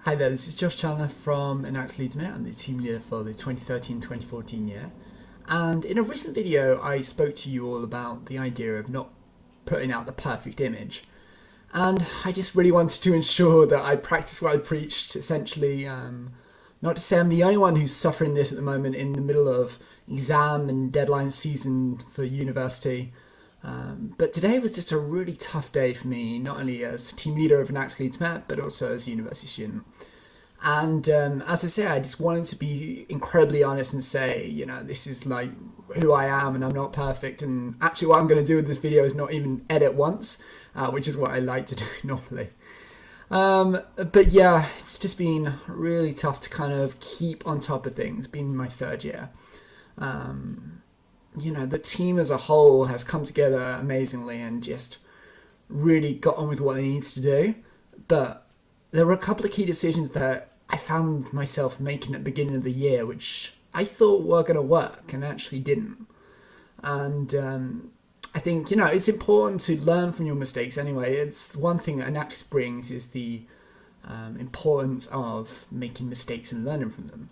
Hi there, this is Josh Chandler from Enactus Leeds. I'm the team leader for the 2013-2014 year. And in a recent video, I spoke to you all about the idea of not putting out the perfect image. And I just really wanted to ensure that I practiced what I preached, essentially. Not to say I'm the only one who's suffering this at the moment in the middle of exam and deadline season for university. But today was just a really tough day for me, not only as team leader of Enactus Leeds, but also as a university student. And as I say, I just wanted to be incredibly honest and say, you know, this is like who I am and I'm not perfect. And actually what I'm going to do with this video is not even edit once, which is what I like to do normally. But yeah, it's just been really tough to kind of keep on top of things, being my third year. You know, the team as a whole has come together amazingly and just really got on with what it needs to do. But there were a couple of key decisions that I found myself making at the beginning of the year, which I thought were going to work and actually didn't. And I think, you know, it's important to learn from your mistakes anyway. It's one thing that Enactus brings is the importance of making mistakes and learning from them.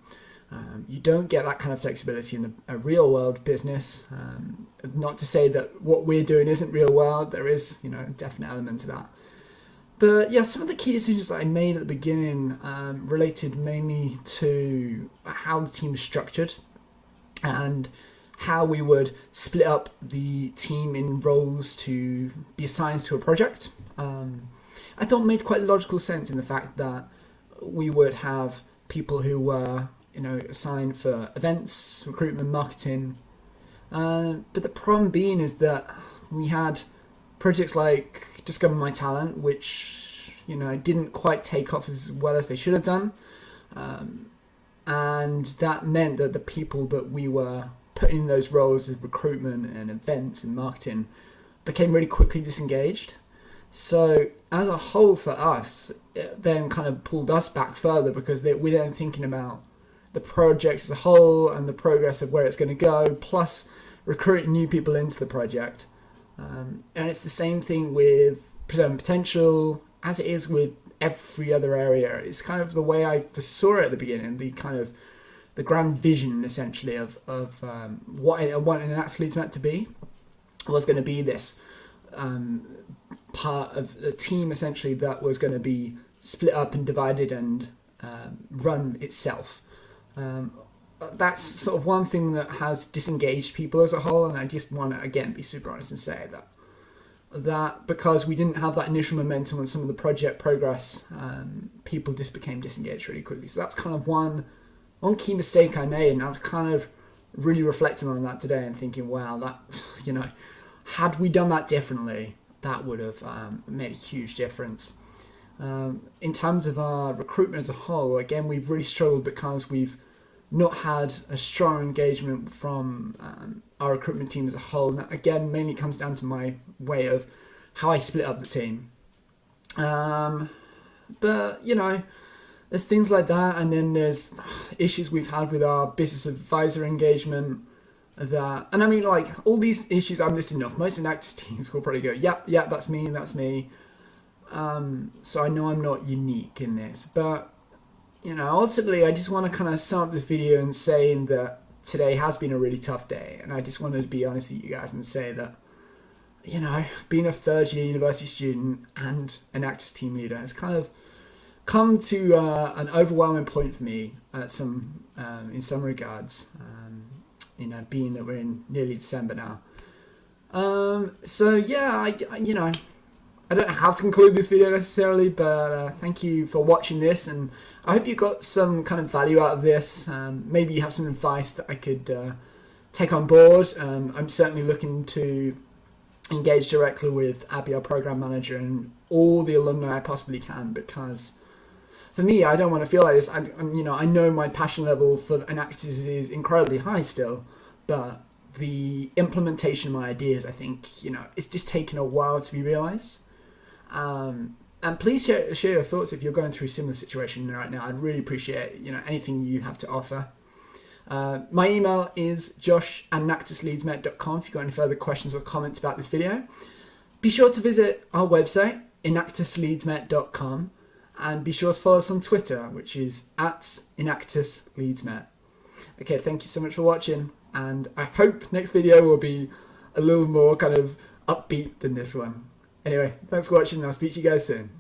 You don't get that kind of flexibility in a real world business. Not to say that what we're doing isn't real world. There is, you know, a definite element to that. But yeah, some of the key decisions that I made at the beginning related mainly to how the team is structured and how we would split up the team in roles to be assigned to a project. I thought made quite logical sense in the fact that we would have people who were, you know, assigned for events, recruitment, marketing. But the problem being is that we had projects like Discover My Talent, which, you know, didn't quite take off as well as they should have done. And that meant that the people that we were putting in those roles of recruitment and events and marketing became really quickly disengaged. So as a whole for us, it then kind of pulled us back further because we're then thinking about the project as a whole and the progress of where it's going to go, plus recruiting new people into the project. And it's the same thing with preserving potential as it is with every other area. It's kind of the way I foresaw it at the beginning, the kind of the grand vision essentially of what an Enactus Leeds meant to be was going to be this part of a team essentially that was going to be split up and divided and run itself. That's sort of one thing that has disengaged people as a whole, and I just want to again be super honest and say that because we didn't have that initial momentum on some of the project progress, people just became disengaged really quickly. So that's kind of one key mistake I made, and I was kind of really reflecting on that today and thinking, wow, that, you know, had we done that differently, that would have made a huge difference. In terms of our recruitment as a whole, again, we've really struggled because we've not had a strong engagement from our recruitment team as a whole. And that, again, mainly comes down to my way of how I split up the team. But, you know, there's things like that. And then there's issues we've had with our business advisor engagement. And I mean, like, all these issues I'm listing off, most Enactus teams will probably go, yeah, that's me. So I know I'm not unique in this, but, you know, ultimately I just want to kind of sum up this video and saying that today has been a really tough day, and I just wanted to be honest with you guys and say that, you know, being a third year university student and an Enactus team leader has kind of come to an overwhelming point for me in some regards, you know, being that we're in nearly December now. So yeah, you know, I don't know how to conclude this video necessarily, but thank you for watching this, and I hope you got some kind of value out of this. Maybe you have some advice that I could take on board. I'm certainly looking to engage directly with Abby, our program manager, and all the alumni I possibly can, because for me, I don't want to feel like this. You know, I know my passion level for Enactus is incredibly high still, but the implementation of my ideas, I think, you know, it's just taken a while to be realized. And please share your thoughts if you're going through a similar situation right now. I'd really appreciate, you know, anything you have to offer. My email is josh@enactusleedsmet.com if you've got any further questions or comments about this video. Be sure to visit our website, enactusleedsmet.com, And be sure to follow us on Twitter, which is at Enactus Leeds Met. Okay, thank you so much for watching, and I hope next video will be a little more kind of upbeat than this one. Anyway, thanks for watching, and I'll speak to you guys soon.